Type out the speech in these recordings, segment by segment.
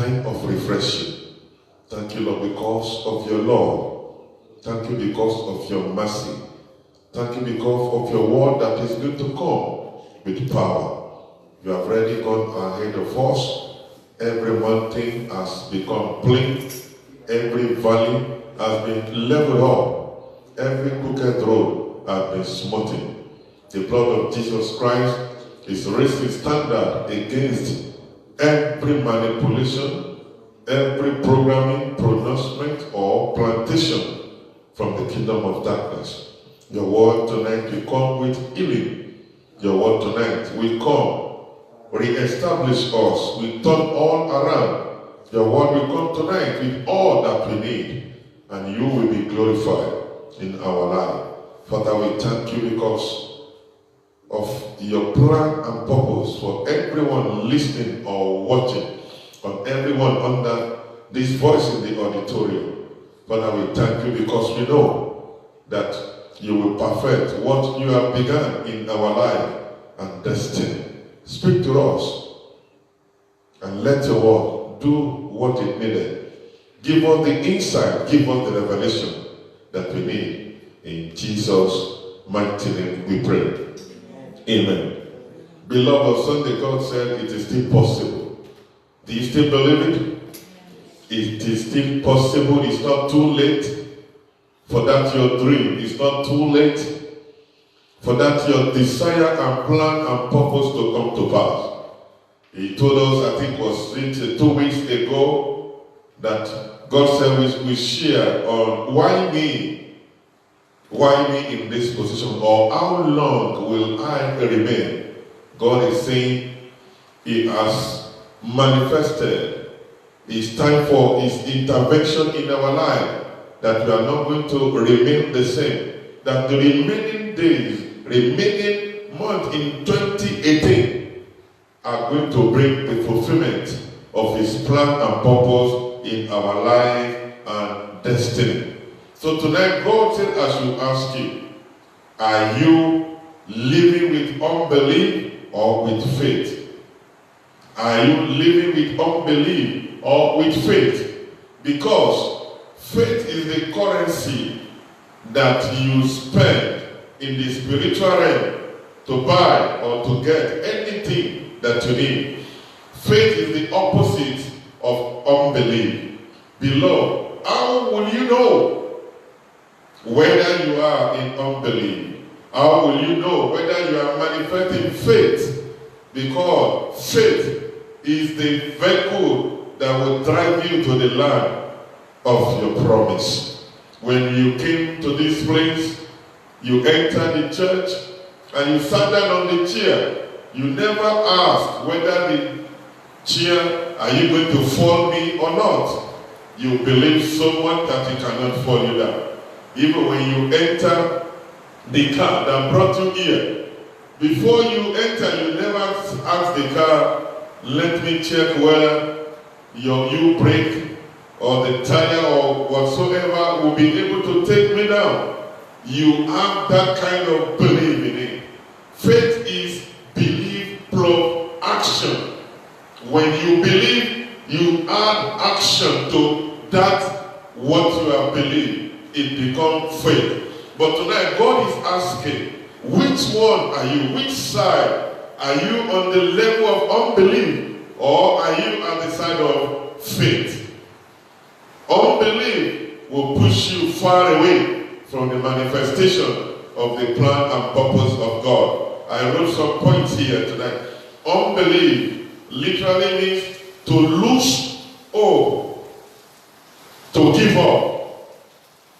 time of refreshing. Thank you, Lord, because of your love. Thank you because of your mercy. Thank you because of your word that is going to come with power. You have already gone ahead of us. Every mountain has become plain. Every valley has been leveled up. Every crooked road has been smoothed. The blood of Jesus Christ is raising standard against every manipulation, every programming, pronouncement, or plantation from the kingdom of darkness. Your word tonight will come with healing. Your word tonight will come, re-establish us, will turn all around. Your word will come tonight with all that we need, and you will be glorified in our life. Father, we thank you because of your plan and purpose for everyone listening or watching, on everyone under this voice in the auditorium. Father, we thank you because we know that you will perfect what you have begun in our life and destiny. Speak to us and let your word do what it needed. Give us the insight, give us the revelation that we need. In Jesus' mighty name we pray. Amen. Beloved, Sunday God said it is still possible. Do you still believe it? It is still possible. It's not too late for that your dream. It's not too late for that your desire and plan and purpose to come to pass. He told us, I think it was 2 weeks ago, that God said we share on why me in this position, or how long will I remain? God is saying he has manifested. It's time for his intervention in our life, that we are not going to remain the same, that the remaining days, remaining month in 2018 are going to bring the fulfillment of his plan and purpose in our life and destiny. So tonight, God said, I should ask you, are you living with unbelief or with faith? Are you living with unbelief or with faith? Because faith is the currency that you spend in the spiritual realm to buy or to get anything that you need. Faith is the opposite of unbelief. Beloved, how will you know whether you are in unbelief? How will you know whether you are manifesting faith? Because faith is the vehicle that will drive you to the land of your promise. When you came to this place, you entered the church and you sat down on the chair. You never asked whether the chair, are you going to fall me or not? You believe so much that it cannot fall you down. Even when you enter the car that brought you here, before you enter, you never ask the car, let me check whether your brake or the tire or whatsoever will be able to take me down. You have that kind of belief in it. Faith is belief plus action. When you believe, you add action to that what you have believed. It becomes faith. But tonight, God is asking, which one are you? Which side? Are you on the level of unbelief, or are you on the side of faith? Unbelief will push you far away from the manifestation of the plan and purpose of God. I wrote some points here tonight. Unbelief literally means to lose hope, to give up,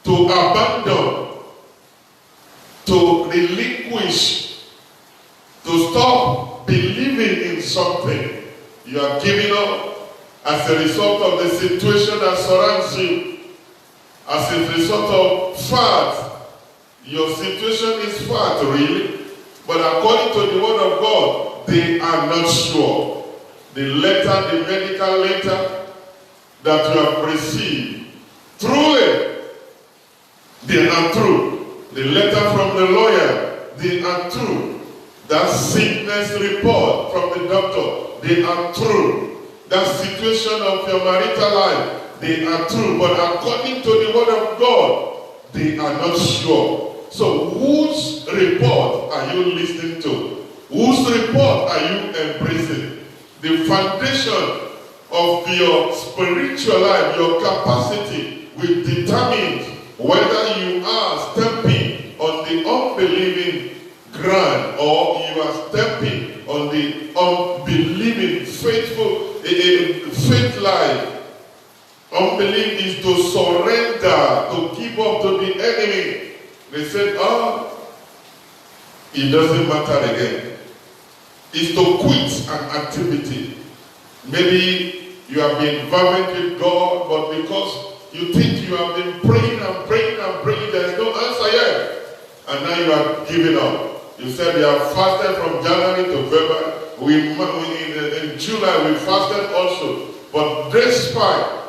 to abandon, to relinquish, to stop believing in something. You are giving up as a result of the situation that surrounds you, as a result of fact. Your situation is fact, really, but according to the word of God, they are not sure. The letter, the medical letter that you have received, truly, they are true. The letter from the lawyer, they are true. That sickness report from the doctor, they are true. that situation of your marital life, they are true, but according to the word of God, they are not sure. So whose report are you listening to? Whose report are you embracing? The foundation of your spiritual life, your capacity, will determine whether you are stepping on the unbelieving ground or you are stepping on the unbelieving, faithful, faith life. Unbelief is to surrender, to give up to the enemy. They said, it doesn't matter again. It's to quit an activity. Maybe you have been fervent with God, but because you think you have been praying and praying and praying, there is no answer yet. And now you are giving up. You said you have fasted from January to February. In July we fasted also. But despite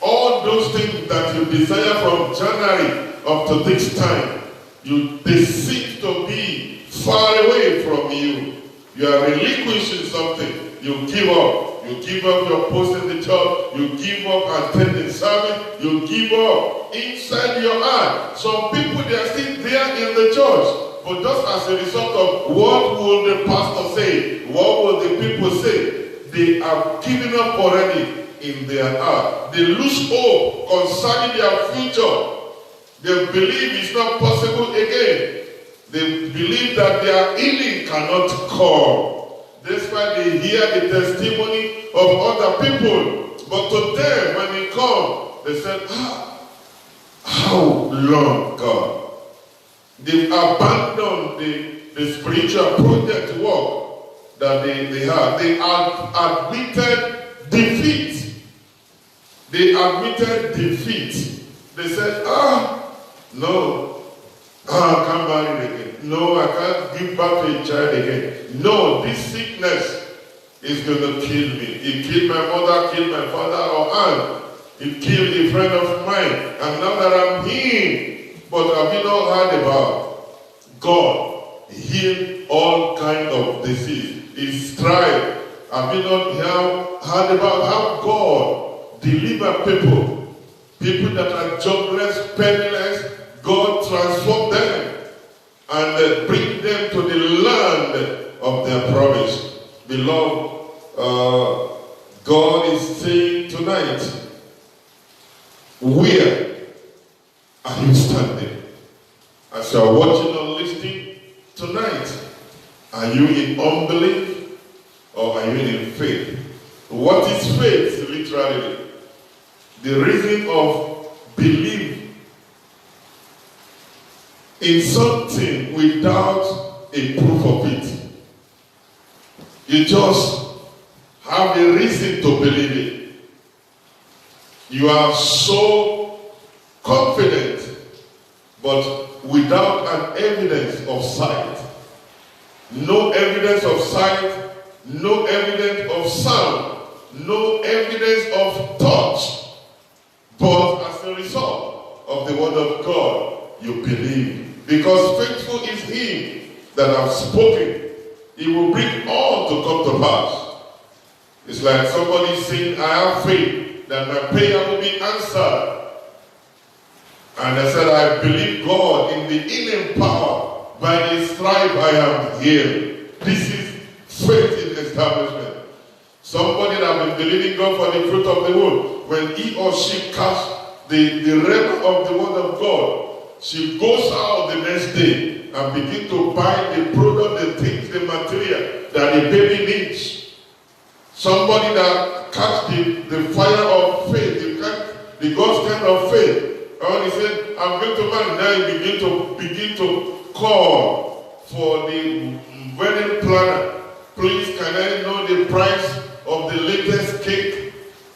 all those things that you desire from January up to this time, they seem to be far away from you. You are relinquishing something. You give up. You give up your post in the church. You give up attending service. You give up inside your heart. Some people, they are still there in the church. But just as a result of what will the pastor say, what will the people say, they are giving up already in their heart. They lose hope concerning their future. They believe it's not possible again. They believe that their healing cannot come. That's why they hear the testimony of other people. But to them, when they come, they said, how long, God? They've abandoned the spiritual project work that they have. They admitted defeat. They admitted defeat. They said, no, I can't marry again. No, I can't give birth to a child again. No, this sickness is going to kill me. It killed my mother, killed my father or aunt. It killed a friend of mine. And now that I'm healed, but have you not heard about God healed all kinds of disease? His stripe. Have you not heard about how God delivered people? People that are jobless, penniless, God transformed them and bring them to the land of their promise. Beloved, God is saying tonight, where are you standing? As you are watching or listening tonight, are you in unbelief or are you in faith? What is faith, literally? The reason of belief in something without a proof of it. You just have a reason to believe it. You are so confident, but without an evidence of sight. No evidence of sight, no evidence of sound, no evidence of touch. But as a result of the word of God, you believe. Because faithful is he that has spoken. He will bring all to come to pass. It's like somebody saying, I have faith that my prayer will be answered. And I said, I believe God in the healing power. By his stripe I am healed. This is faith in establishment. Somebody that has been believing God for the fruit of the womb, when he or she casts the realm of the word of God, she goes out the next day and begin to buy the product, the things, the material that the baby needs. Somebody that catch the fire of faith, the God's kind of faith. And he said, I'm going to marry. Now you begin to call for the wedding planner. Please, can I know the price of the latest cake?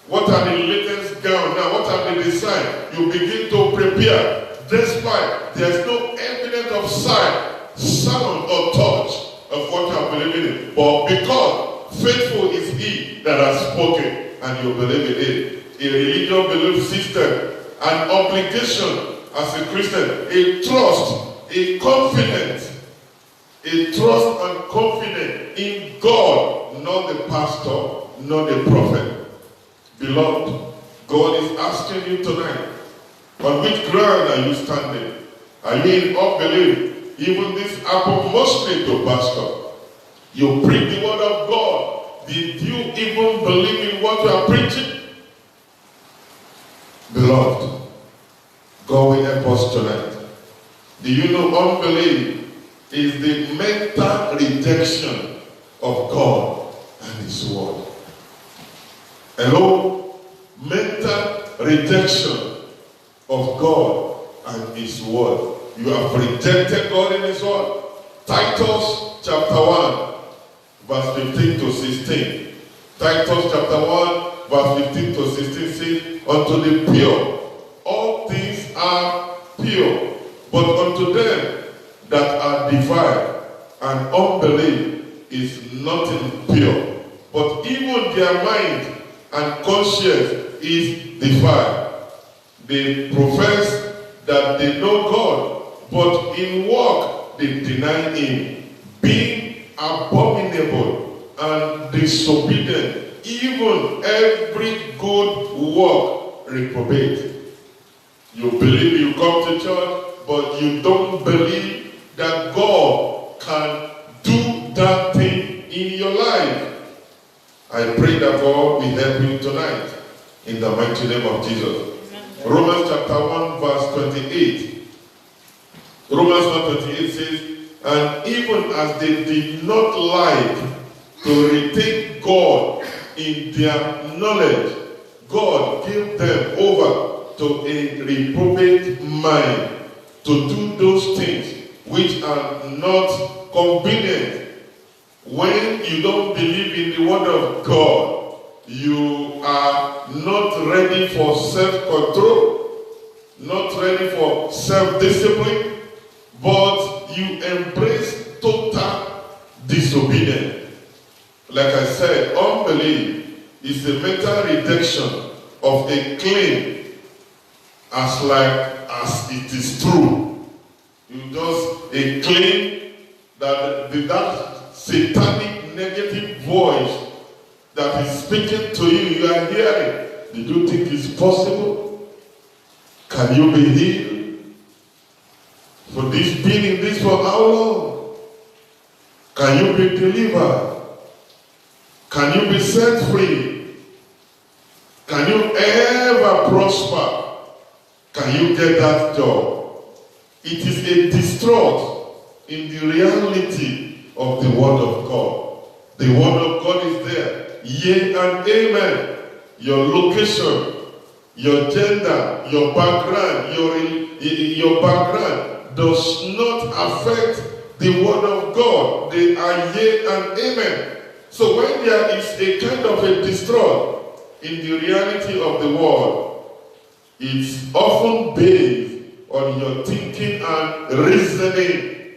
What are the latest gown? Now, what are the design? You begin to prepare. Despite there's no evidence of sight, sound, or touch of what you are believing in. But because faithful is he that has spoken, and you believe in it. A religious belief system, an obligation as a Christian, a trust, a confidence, a trust and confidence in God, not the pastor, not a prophet. Beloved, God is asking you tonight, on which ground are you standing? Are you in unbelief? Even this happened mostly to pastor. You preach the word of God. Did you even believe in what you are preaching? Beloved, God will help us tonight. Do you know unbelief is the mental rejection of God and His word? Hello? Mental rejection of God and His word. You have rejected God and His word. Titus chapter 1, verse 15 to 16. Titus chapter 1, verse 15 to 16 says, unto the pure, all things are pure, but unto them that are defiled and unbelief is nothing pure. But even their mind and conscience is defiled. They profess that they know God, but in work they deny Him, being abominable and disobedient, even every good work reprobate. You believe you come to church, but you don't believe that God can do that thing in your life. I pray that God will help you tonight in the mighty name of Jesus. Amen. Romans chapter 1 verse 28. Romans 1:28 says, and even as they did not like to retain God in their knowledge, God gave them over to a reprobate mind to do those things which are not convenient. When you don't believe in the word of God, you are not ready for self-control, not ready for self-discipline, but you embrace total disobedience. Like I said, unbelief is the mental rejection of a claim as it is true. You just a claim that satanic negative voice that is speaking to you, you are hearing. Did you think it's possible? Can you be healed? For this being in this for how long? Can you be delivered? Can you be set free? Can you ever prosper? Can you get that job? It is a distrust in the reality of the word of God. The word of God is there. Yea and amen. Your location, your gender, your background, your background does not affect the word of God. They are yea and amen. So when there is a kind of a distrust in the reality of the word, it's often based on your thinking and reasoning.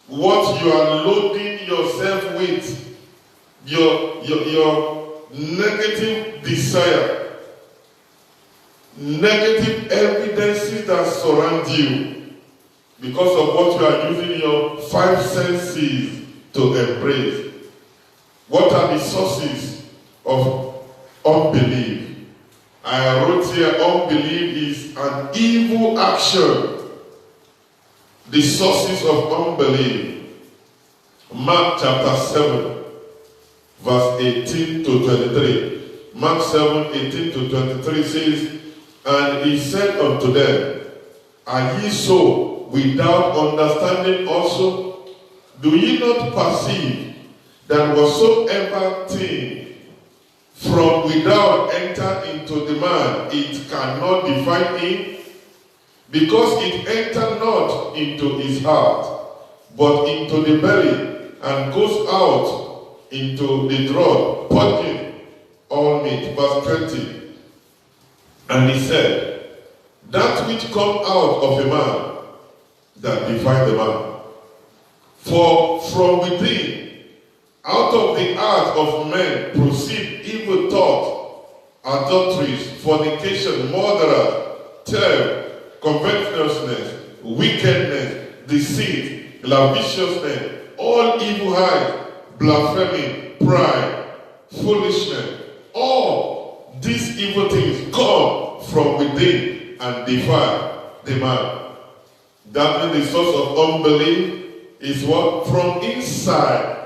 What you are loading yourself with, your negative desire, negative evidences that surround you, because of what you are using your five senses to embrace. What are the sources of unbelief? I wrote here, unbelief is an evil action. The sources of unbelief. Mark chapter 7, verse 18 to 23. Mark 7, 18 to 23 says, and he said unto them, are ye so without understanding also? Do ye not perceive that whatsoever thing from without enter into the man, it cannot defile him? Because it enter not into his heart, but into the belly, and goes out into the throat, purging all meat. Verse 20. And he said, that which come out of a man, that defile the man. For from within, out of the heart of men proceed evil thought, adulteries, fornication, murder, theft, covetousness, wickedness, deceit, lasciviousness, all evil height, blasphemy, pride. foolishness. All these evil things come from within and defile the man. That means the source of unbelief is what? From inside.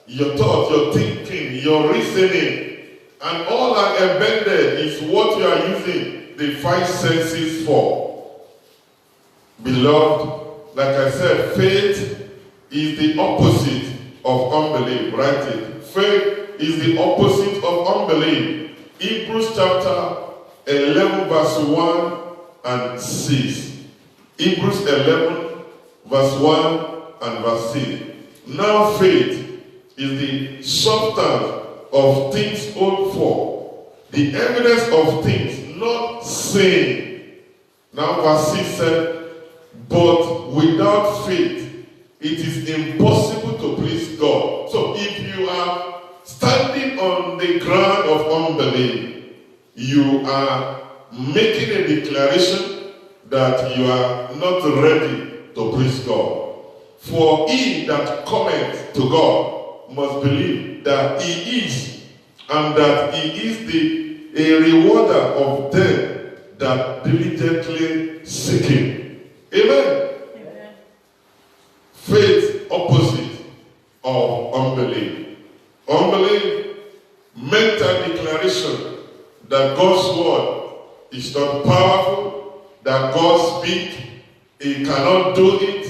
Your thought, your thinking, your reasoning, and all are embedded is what you are using the five senses for. Beloved, like I said, faith is the opposite of unbelief. Write it. Faith is the opposite of unbelief. Hebrews chapter 11 verse 1 and 6. Hebrews 11 verse 1 and verse 6. Now faith is the substance of things hoped for, the evidence of things not seen. Now verse 6 said, but without faith, it is impossible to please God. So if you are standing on the ground of unbelief, you are making a declaration that you are not ready to please God. For he that cometh to God must believe that he is, and that he is a rewarder of them that diligently seek him. Amen. Amen. Faith opposite of unbelief. Unbelief, mental declaration that God's word is not powerful, that God speaks, he cannot do it.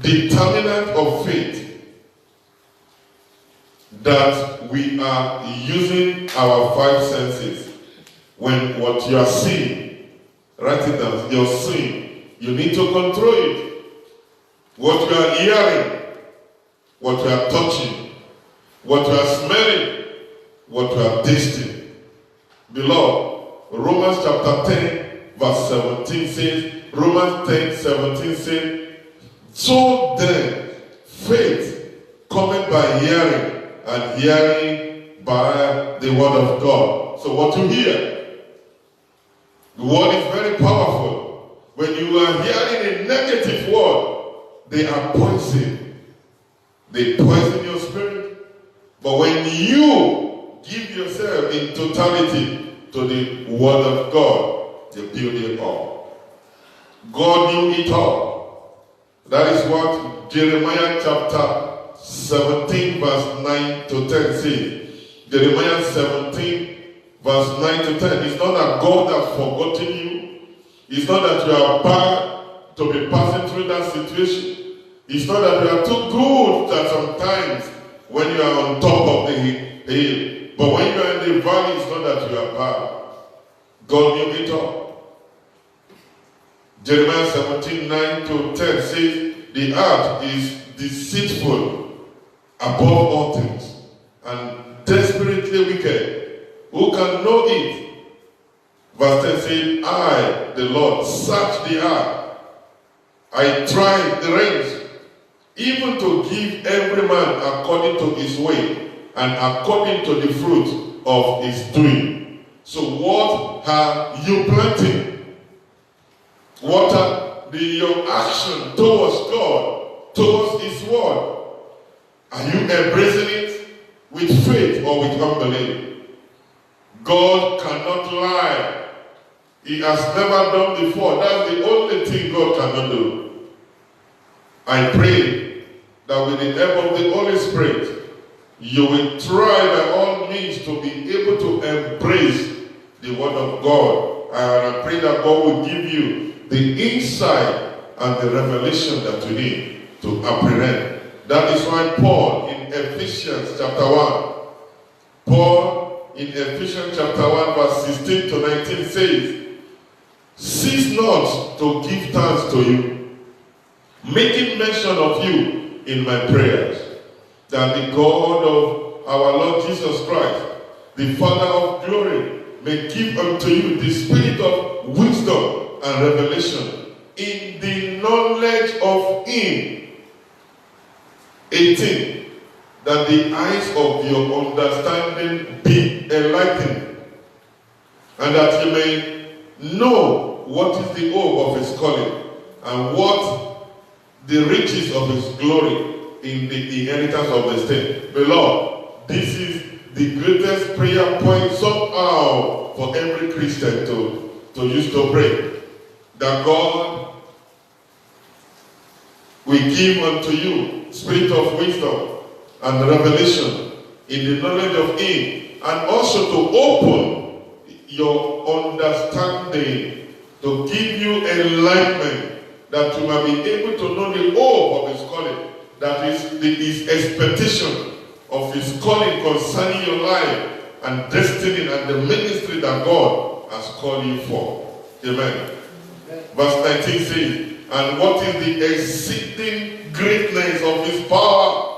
Determinant of faith, that we are using our five senses. When what you are seeing, write it down, you're seeing, you need to control it. What you are hearing, what you are touching, what you are smelling, what you are tasting. Beloved, Romans chapter 10 verse 17 says, Romans 10:17 says, so then, faith cometh by hearing, and hearing by the word of God. So what you hear, the word is very powerful. When you are hearing a negative word, they are poison. They poison your spirit. But when you give yourself in totality to the word of God, you build it up. God knew it all. That is what Jeremiah chapter 17 verse 9 to 10 says. Jeremiah 17 verse 9 to 10. It's not that God has forgotten you. It's not that you are bad to be passing through that situation. It's not that you are too good that sometimes when you are on top of the hill. But when you are in the valley, it's not that you are bad. God knew it all. Jeremiah 17, 9 to 10 says, the earth is deceitful above all things and desperately wicked. Who can know it? Verse 10 says, I, the Lord, search the earth. I try the reins, even to give every man according to his way and according to the fruit of his doing. So what are you planting? What are your action towards God, towards his word? Are you embracing it with faith or with unbelief? God cannot lie. He has never done before. That's the only thing God cannot do. I pray that with the help of the Holy Spirit, you will try by all means to be able to embrace the word of God. And I pray that God will give you the insight and the revelation that you need to apprehend. That is why Paul in Ephesians chapter 1, Paul in Ephesians chapter 1 verse 16 to 19 says, cease not to give thanks to you, making mention of you in my prayers, that the God of our Lord Jesus Christ, the Father of glory, may give unto you the spirit of wisdom and revelation in the knowledge of him. 18. That the eyes of your understanding be enlightened, and that you may know what is the hope of his calling, and what the riches of his glory in the inheritance of the state. Beloved, this is the greatest prayer point somehow for every Christian to use to pray. That God will give unto you spirit of wisdom and revelation in the knowledge of Him, and also to open your understanding, to give you enlightenment, that you might be able to know the hope of His calling, that is His expectation of His calling concerning your life and destiny and the ministry that God has called you for. Amen. Verse 19 says, and what is the exceeding greatness of His power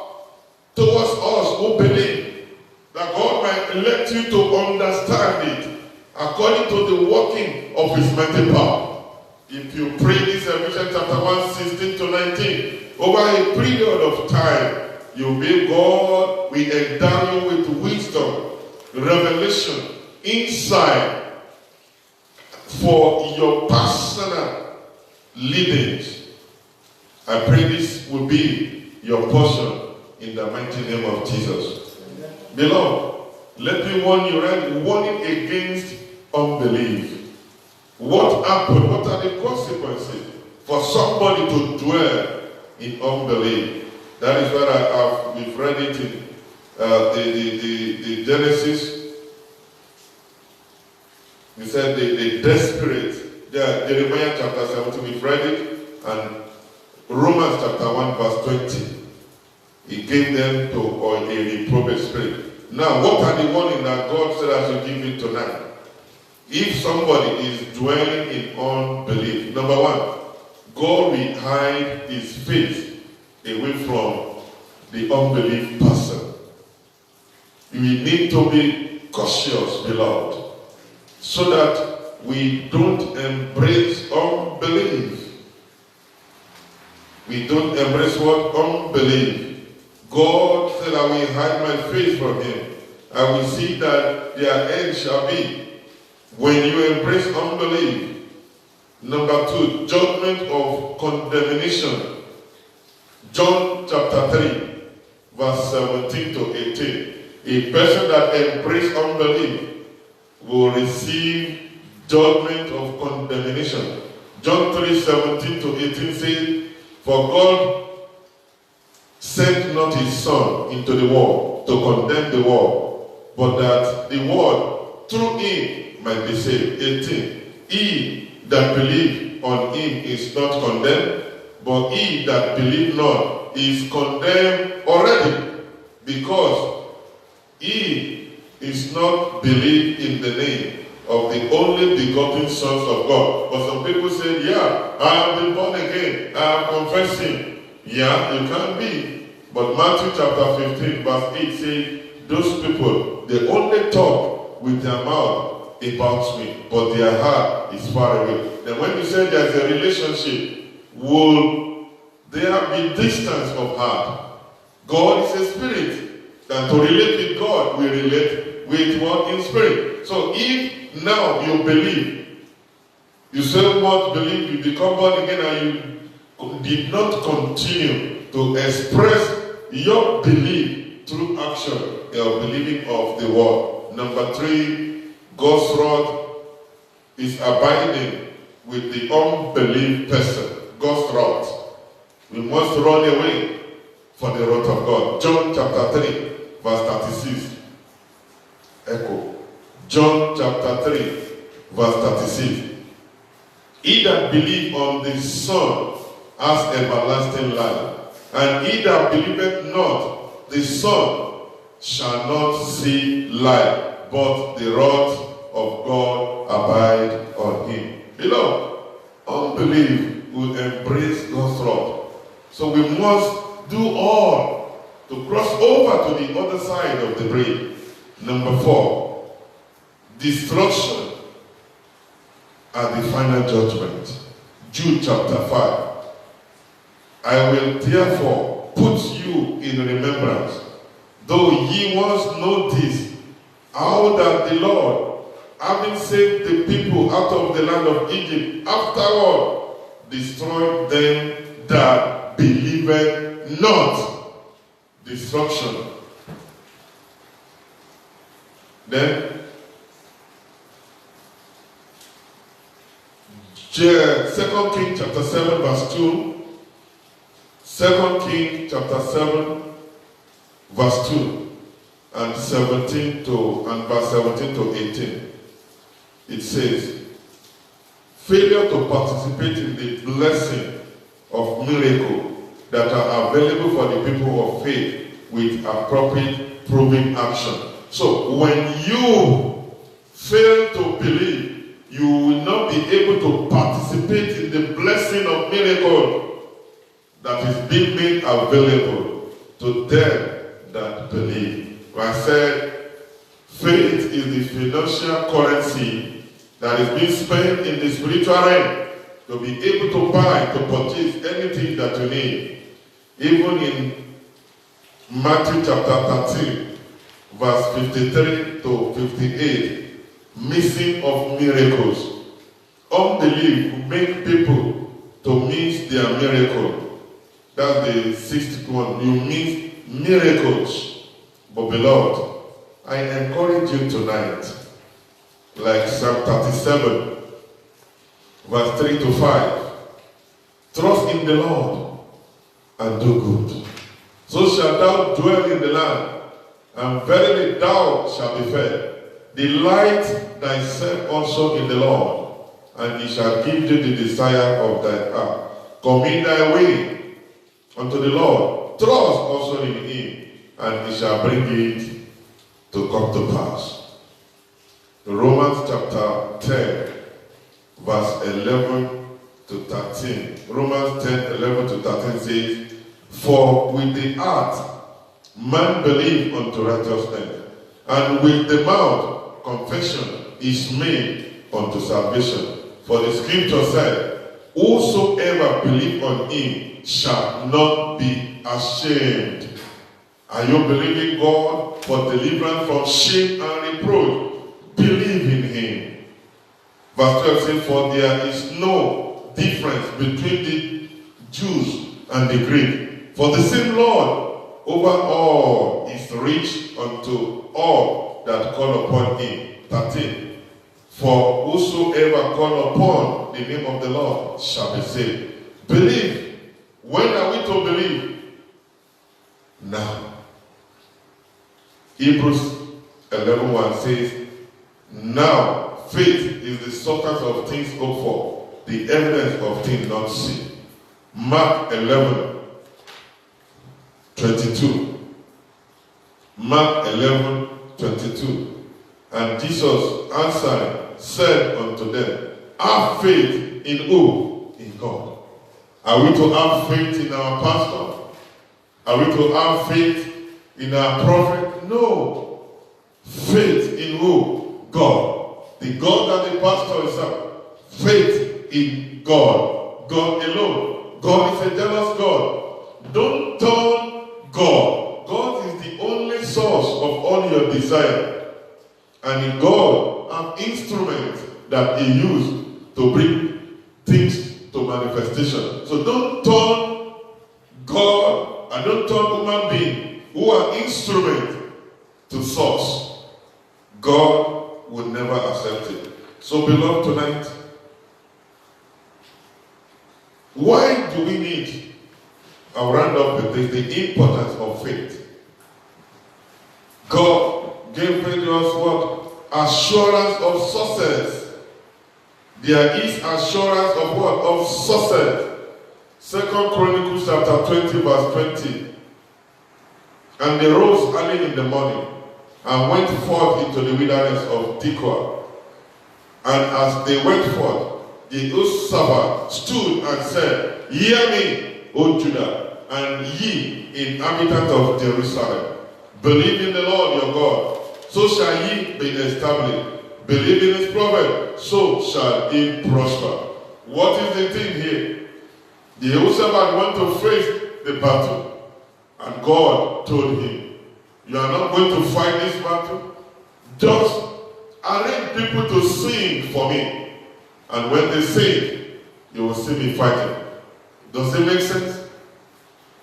towards us who believe, that God might let you to understand it according to the working of His mighty power. If you pray this Ephesians chapter 1, 16 to 19, over a period of time, you will God will endow you with wisdom, revelation, insight for your personal leadings. I pray this will be your portion in the mighty name of Jesus. Amen. Beloved, let me warn you, right? Warning against unbelief. What happened? What are the consequences for somebody to dwell in unbelief? That is where we've read it in the Genesis. We said the desperate. Jeremiah chapter 17, we've read it, and Romans chapter 1 verse 20. He gave them to a reprobate spirit. Now, what are the warning that God said I should give you tonight? If somebody is dwelling in unbelief, number one, God will hide His face away from the unbelief person. We need to be cautious, beloved, so that we don't embrace unbelief. We don't embrace what? Unbelief. God said, I will hide my face from him. I will see that their end shall be. When you embrace unbelief. Number two, judgment of condemnation. John chapter 3, verse 17 to 18. A person that embraces unbelief will receive judgment of condemnation. John 3, 17 to 18 says, for God sent not his Son into the world to condemn the world, but that the world through him might be saved. 18. He that believe on him is not condemned, but he that believe not is condemned already, because he is not believed in the name of the only begotten sons of God. But some people say, yeah, I have been born again, I am confessing. Yeah, you can be. But Matthew chapter 15 verse 8 says, those people, they only talk with their mouth about me, but their heart is far away. Then when you say there's a relationship, will there be distance of heart? God is a spirit. And to relate with God, we relate with what? In spirit. So if now you believe, you so much believe, you become born again, and you did not continue to express your belief through action, your believing of the word. Number three, God's wrath is abiding with the unbelief person. God's wrath. We must run away for the wrath of God. John chapter 3, verse 36. Echo. John chapter 3, verse 36. He that believe on the Son has everlasting life. And he that believeth not the Son shall not see life, but the wrath of God abide on him. Beloved, unbelief will embrace God's wrath. So we must do all to cross over to the other side of the bridge. Number four, destruction and the final judgment. Jude chapter 5. I will therefore put you in remembrance, though ye once know this, how that the Lord, having saved the people out of the land of Egypt, afterward destroyed them that believed not. Destruction Then, 2 Kings chapter 7 verse 2. 2 Kings chapter 7 verse 2 and verse 17 to 18. It says, failure to participate in the blessing of miracle that are available for the people of faith with appropriate proving action. So when you fail to believe, you will not be able to participate in the blessing of miracle that is being made available to them that believe. I said, faith is the financial currency that is being spent in the spiritual realm to be able to buy, to purchase anything that you need. Even in Matthew chapter 13, verse 53 to 58, missing of miracles. Unbelief will make people to miss their miracle. That's the sixth one. You miss miracles. But beloved, I encourage you tonight, like Psalm 37, verse 3 to 5. Trust in the Lord and do good. So shalt thou dwell in the land, and verily thou shalt be fed. Delight thyself also in the Lord, and he shall give thee the desire of thy heart. Commit thy way unto the Lord. Trust also in him, and he shall bring it to come to pass. Romans chapter 10, verse 11 to 13. Romans 10, 11 to 13 says, for with the heart man believe unto righteousness, and with the mouth confession is made unto salvation. For the scripture said, whosoever believe on him shall not be ashamed. Are you believing God for deliverance from shame and reproach? Believe in him. Verse 12 says, for there is no difference between the Jews and the Greek. For the same Lord over all is rich unto all that call upon him. 13. For whosoever call upon the name of the Lord shall be saved. Believe. When are we to believe? Now. Hebrews 11:1 says, now faith is the substance of things hoped for, the evidence of things not seen. Mark 11:22. Mark 11:22. And Jesus answering said unto them, have faith in who? In God. Are we to have faith in our pastor? Are we to have faith in our prophet? No. Faith in who? God. The God that the pastor is at. Faith in God. God alone. God is a jealous God. Don't turn God. God is the only source of all your desire. And in God, an instrument that he used to bring things to manifestation. So don't turn God and don't turn human being who are instrument to source. God will never accept it. So beloved tonight, why do we need, I'll round up with this, the importance of faith. God gave us what? Assurance of success. There is assurance of what? Of success. 2 Chronicles chapter 20 verse 20. And they rose early in the morning and went forth into the wilderness of Tekoa. And as they went forth, the Jehoshaphat stood and said, hear me, O Judah, and ye inhabitants of Jerusalem. Believe in the Lord your God, so shall ye be established. Believe in his prophet, so shall he prosper. What is the thing here? The Jehoshaphat went to face the battle, and God told him, you are not going to fight this battle. Just arrange people to sing for me. And when they sing, you will see me fighting. Does it make sense?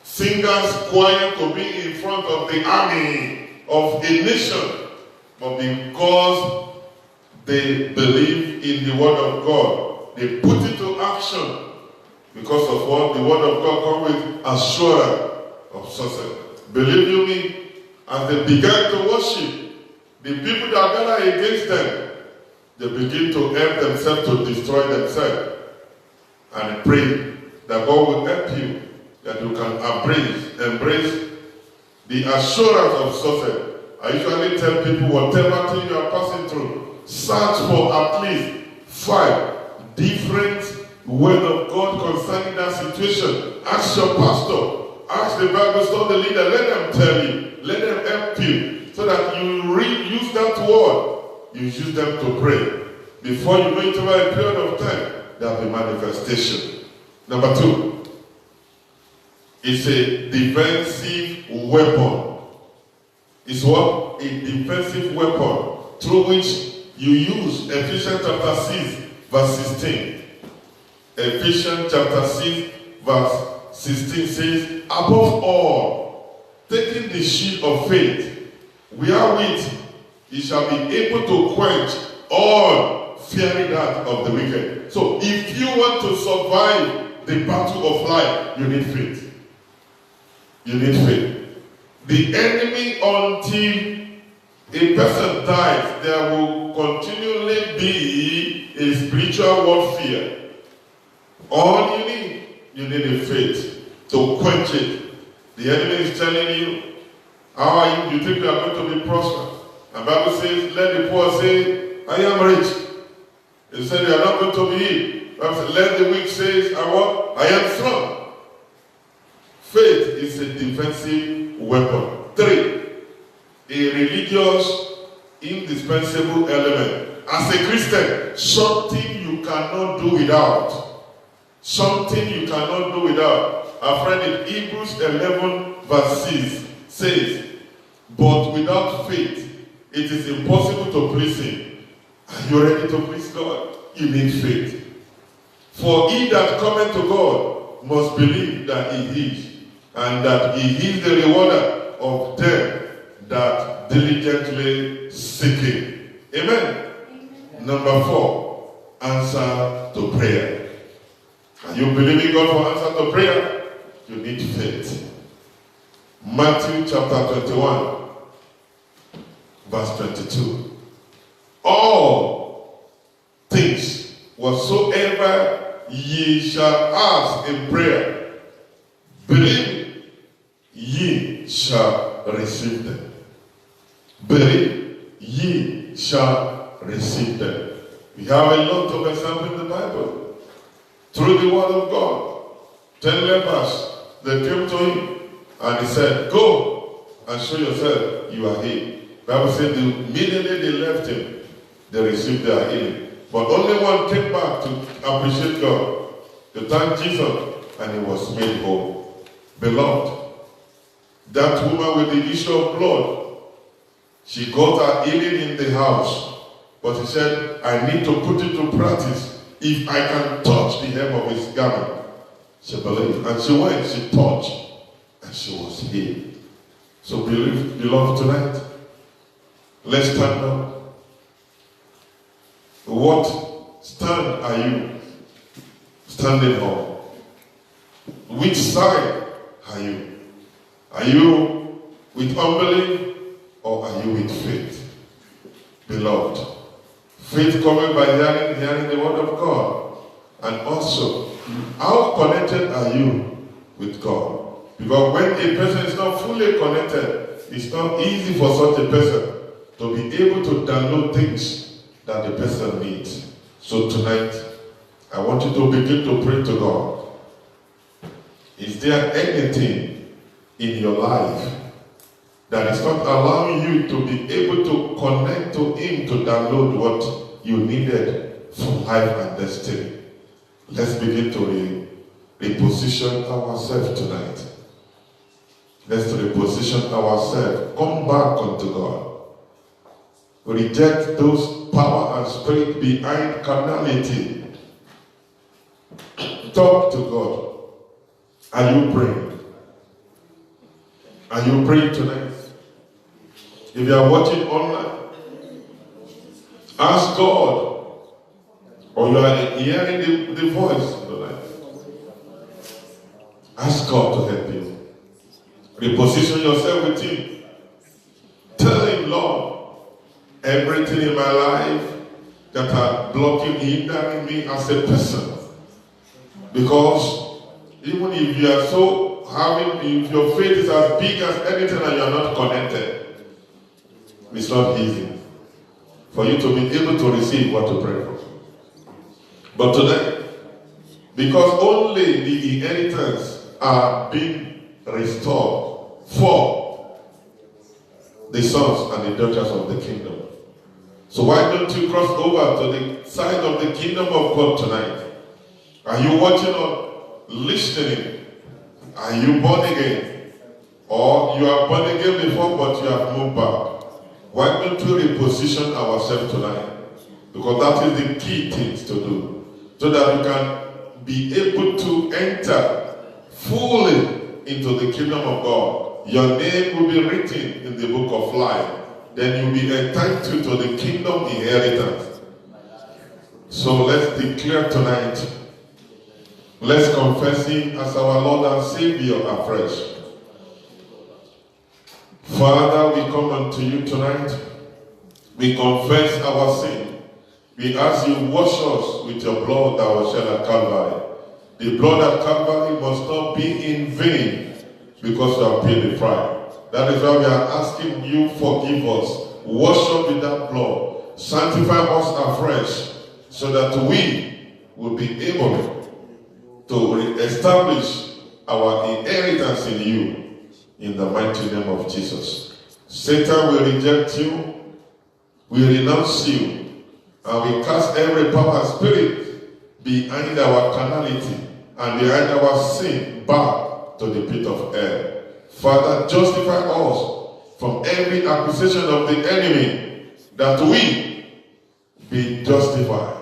Singers choir to be in front of the army of a nation. but because they believe in the word of God, they put it to action. Because of what the word of God comes with assurance of success. Believe you me, as they began to worship, the people that gather against them, they begin to help themselves to destroy themselves. And pray that God will help you, that you can embrace the assurance of success. I usually tell people, whatever thing you are passing through, search for at least 5 different word of God concerning that situation. Ask your pastor, ask the Bible study leader, let them tell you, let them help you, so that you use that word, you use them to pray. Before you go into a period of time, there will be manifestation. Number 2, it's a defensive weapon. It's what? A defensive weapon through which you use Ephesians chapter 6, verse 16. Ephesians chapter 6, verse 16 says, above all, taking the shield of faith, wherewith ye shall be able to quench all fiery darts of the wicked. So if you want to survive the battle of life, you need faith. You need faith. The enemy, until a person dies, there will continually be a spiritual warfare. All you need a faith to quench it. The enemy is telling you, how are you? You think you are going to be prosperous? And the Bible says, let the poor say, I am rich. It said you are not going to be healed. The Bible says, let the weak say, I am strong. Faith is a defensive weapon. 3, a religious, indispensable element. As a Christian, something you cannot do without. Something you cannot do without. Our friend in Hebrews 11 verse 6 says, but without faith, it is impossible to please him. Are you ready to please God? You need faith. For he that cometh to God must believe that he is, and that he is the rewarder of them that diligently seek him. Amen. Amen. Number 4, answer to prayer. Are you believing God for answer to prayer? You need faith. Matthew chapter 21, verse 22. All things whatsoever ye shall ask in prayer, believe ye shall receive them. Believe ye shall receive them. We have a lot of examples in the Bible. Through the word of God, 10 lepers, they came to him and he said, go and show yourself you are healed. The Bible said immediately they left him, they received their healing. But only one came back to appreciate God, to thank Jesus, and he was made whole. Beloved, that woman with the issue of blood, she got her healing in the house, but she said, I need to put it to practice. If I can touch the hem of his garment, she believed. And she went, she touched, and she was healed. So beloved, tonight, let's stand up. What stand are you standing on? Which side are you? Are you with unbelief or are you with faith? Beloved, faith coming by hearing the word of God. And also, how connected are you with God? Because when a person is not fully connected, it's not easy for such a person to be able to download things that the person needs. So tonight, I want you to begin to pray to God. Is there anything in your life that is not allowing you to be able to connect to Him to download what you needed for life and destiny? Let's begin to reposition ourselves tonight. Let's reposition ourselves. Come back unto God. Reject those power and spirit behind carnality. Talk to God. Are you praying? Are you praying tonight? If you are watching online, Ask God, or you are hearing the voice tonight. Ask God to help you. Reposition yourself with Him. Tell Him, Lord, everything in my life that are blocking, hindering me as a person. Because even if you are so if your faith is as big as anything and you are not connected, it's not easy for you to be able to receive what to pray for. But today, because only the inheritance are being restored for the sons and the daughters of the kingdom. So why don't you cross over to the side of the kingdom of God tonight? Are you watching or listening? Are you born again? Or you are born again before but you have moved back? Why don't we reposition ourselves tonight? Because that is the key things to do. So that we can be able to enter fully into the kingdom of God. Your name will be written in the book of life. Then you'll be entitled to the kingdom inheritance. So let's declare tonight. Let's confess Him as our Lord and Savior afresh. Father, we come unto you tonight. We confess our sin. We ask you wash us with your blood that was shed at Calvary. The blood at Calvary must not be in vain because you have paid the price. That is why we are asking you forgive us. Wash us with that blood. Sanctify us afresh so that we will be able to establish our inheritance in you in the mighty name of Jesus. Satan will reject you. We renounce you. And we cast every power and spirit behind our carnality and behind our sin back to the pit of hell. Father, justify us from every accusation of the enemy, that we be justified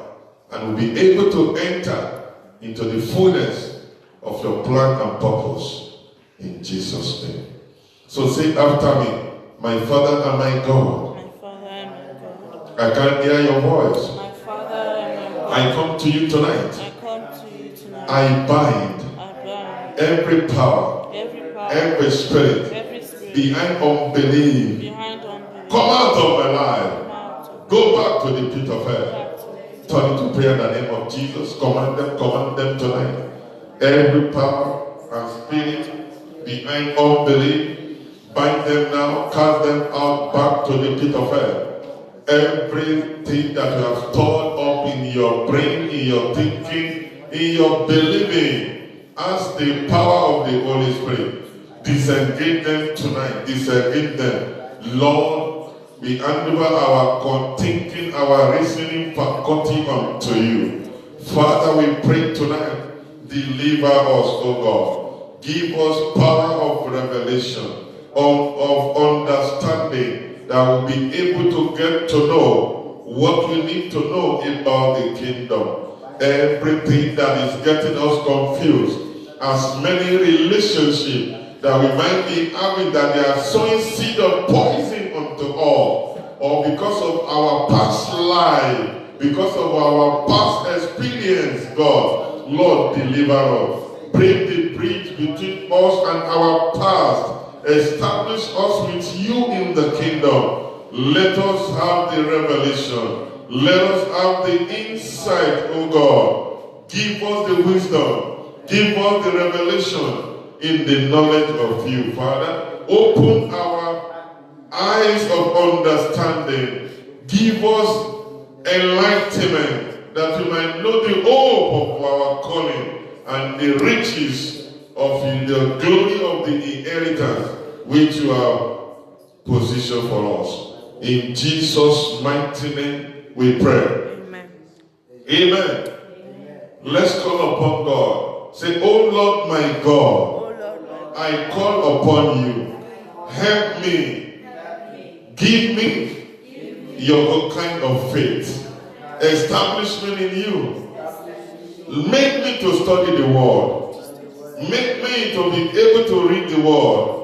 and will be able to enter into the fullness of your plan and purpose in Jesus' name. So say after me, my Father and my God. My Father and my God. I can hear your voice. My Father and my God. I come to you tonight. I come to you tonight. I bind every power, every spirit behind unbelief. Come out of my life. Go back to the pit of hell. Turn into prayer in the name of Jesus. Command them tonight. Every power and spirit behind unbelief, bind them now, cast them out back to the pit of hell. Everything that you have stored up in your brain, in your thinking, in your believing, ask the power of the Holy Spirit. Disengage them tonight. Disengage them. Lord, we hand over our thinking, our reasoning, faculty unto you. Father, we pray tonight, deliver us, O God. Give us power of revelation, of understanding, that we'll be able to get to know what we need to know about the kingdom. Everything that is getting us confused, as many relationships that we might be having, that they are sowing seed of poison unto all, or because of our past life, because of our past experience. God, Lord, deliver us. Break the bridge between us and our past. Establish us with you in the kingdom. Let us have the revelation. Let us have the insight, O God. Give us the wisdom. Give us the revelation in the knowledge of you, Father. Open our eyes of understanding. Give us enlightenment, that we might know the hope of our calling and the riches of the glory of the inheritance which you have positioned for us. In Jesus' mighty name we pray. Amen. Amen. Let's call upon God. Say, oh Lord my God, I call upon you. Help me. Give me your kind of faith. Establish me in you. Make me to study the word. Make me to be able to read the word.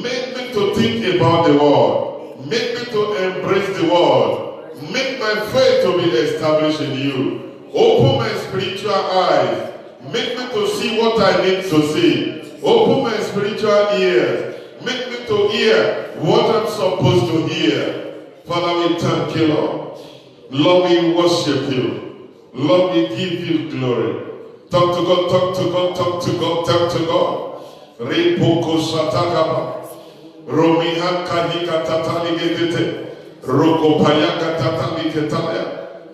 Make me to think about the word. Make me to embrace the word. Make my faith to be established in you. Open my spiritual eyes. Make me to see what I need to see. Open my spiritual ears. Make me to hear what I'm supposed to hear. Father, we thank you, Lord. Lord, we worship you. Lord, we give you glory. Talk to God, talk to God, talk to God, talk to God. Repoko shatakaba. Romiha kanika tataligete. Roko payaka tataliketaya.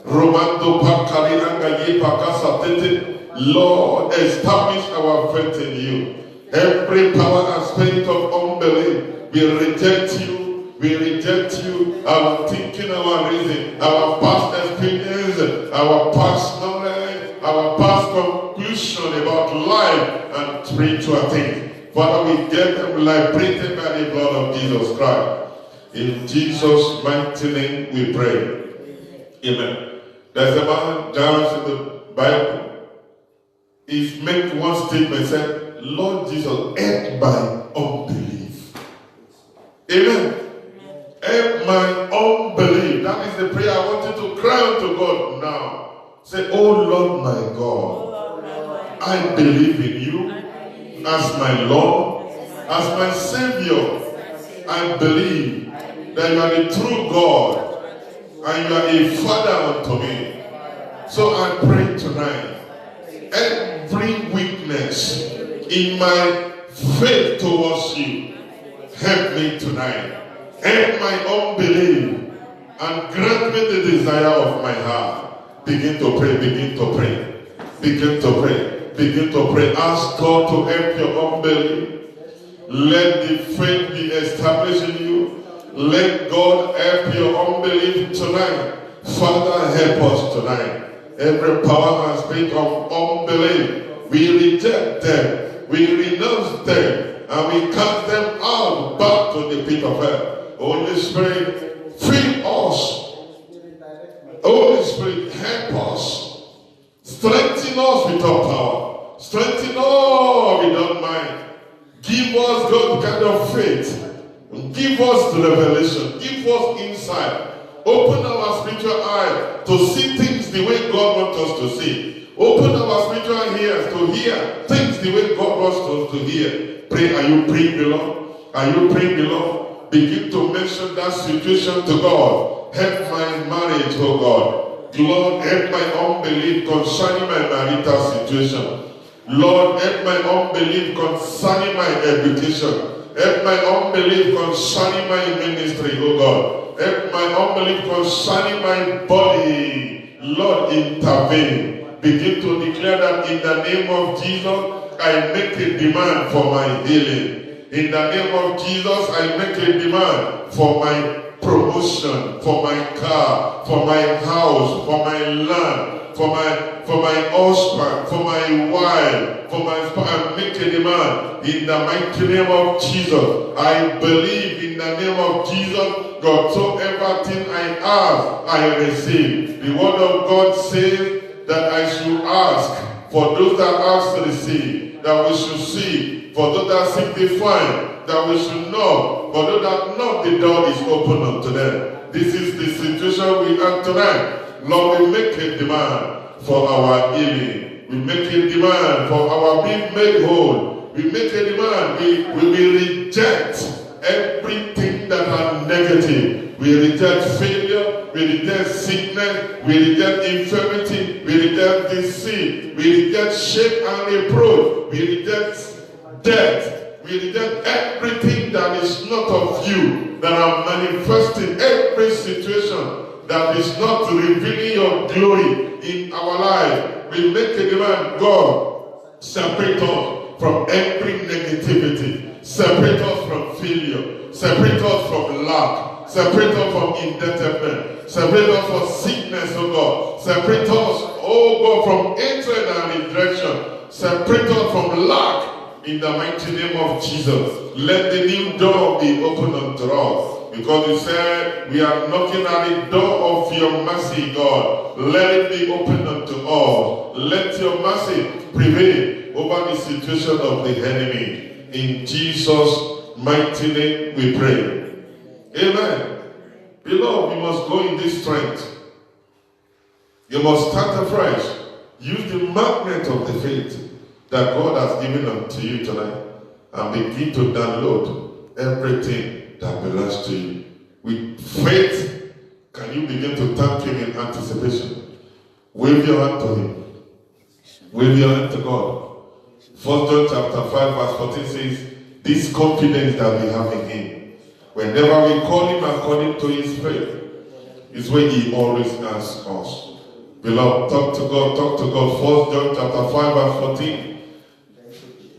Romando pakari anga ye pakasatete. Lord, establish our faith in you. Every power and spirit of unbelief, we reject you. We reject you. Our thinking, our reason, our past experience, our past knowledge, our past conclusion about life and spiritual things. Father, we get them liberated by the blood of Jesus Christ. In Jesus' mighty name we pray. Amen. There's a man down in the Bible. He made one statement, said, Lord Jesus, help my unbelief. Amen. Help my unbelief. That is the prayer I want you to cry out to God now. Say, oh Lord my God, I believe in you as my Lord, as my Savior. I believe that you are the true God and you are a Father unto me. So I pray tonight, every weakness in my faith towards you, help me tonight. Help my unbelief and grant me the desire of my heart. Begin to pray, begin to pray, begin to pray, begin to pray. Ask God to help your unbelief. Let the faith be established in you. Let God help your unbelief tonight. Father, help us tonight. Every power and spirit of unbelief, we reject them, we renounce them, and we cast them out back to the pit of hell. Holy Spirit, fill us. Holy Spirit, help us. Strengthen us with your power. Strengthen us with your mind. Give us God kind of faith. Give us the revelation. Give us insight. Open our spiritual eye to see things the way God wants us to see. Open our spiritual ears to hear things the way God wants us to hear. Pray. Are you praying the Lord? Are you praying the Lord? Begin to mention that situation to God. Help my marriage, oh God. Lord, help my unbelief concerning my marital situation. Lord, help my unbelief concerning my education. Help my unbelief concerning my ministry, oh God. Help my unbelief concerning my body. Lord, intervene. Begin to declare that in the name of Jesus, I make a demand for my healing. In the name of Jesus, I make a demand for my promotion, for my car, for my house, for my land, for my husband, for my wife, for my spouse. I make a demand in the mighty name of Jesus. I believe in the name of Jesus, God, so everything I ask, I receive. The word of God says that I should ask, for those that ask to receive, that we should see, for those that seek to find, that we should know, for those that knock, the door is open unto them. This is the situation we have tonight. Lord, we make a demand for our healing. We make a demand for our being made whole. We make a demand. We will reject everything that are negative. We reject failure. We reject sickness. We reject infirmity. We reject deceit. We reject shame and reproach. We reject death. We reject everything that is not of you, that are manifesting every situation that is not revealing your glory in our life. We make a demand, God, separate us from every negativity. Separate us from failure. Separate us from lack. Separate us from indebtedness. Separate us from sickness, oh God. Separate us, oh God, from hatred and rejection. Separate us from lack. In the mighty name of Jesus, let the new door be opened unto us. Because you said, we are knocking at the door of your mercy, God. Let it be opened unto us. Let your mercy prevail over the situation of the enemy. In Jesus' mighty name we pray. Amen. Beloved, you must go in this strength. You must start afresh. Use the magnet of the faith that God has given unto you tonight and begin to download everything that belongs to you. With faith, can you begin to thank Him in anticipation? Wave your hand to Him. Wave your hand to God. 1 John chapter 5 verse 14 says, this confidence that we have in Him, whenever we call Him according to His faith, is when He always answers us. Beloved, talk to God, talk to God. 1 John chapter 5 verse 14.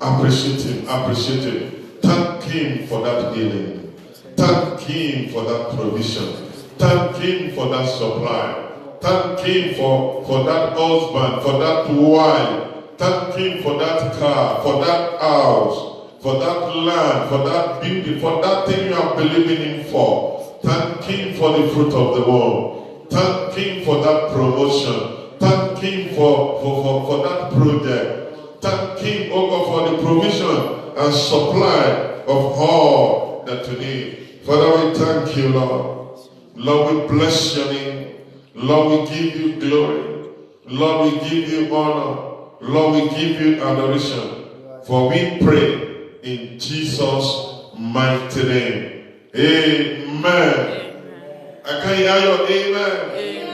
Appreciate Him, appreciate Him. Thank Him for that healing. Thank Him for that provision. Thank Him for that supply. Thank Him for that husband, for that wife. Thank Him for that car, for that house, for that land, for that building, for that thing you are believing Him for. Thank Him for the fruit of the womb. Thank Him for that promotion. Thank Him for that project. Thank Him, oh God, for the provision and supply of all that you need. Father, we thank you, Lord. Lord, we bless your name. Lord, we give you glory. Lord, we give you honor. Lord, we give you adoration. For we pray in Jesus' mighty name. Amen. I can hear your amen.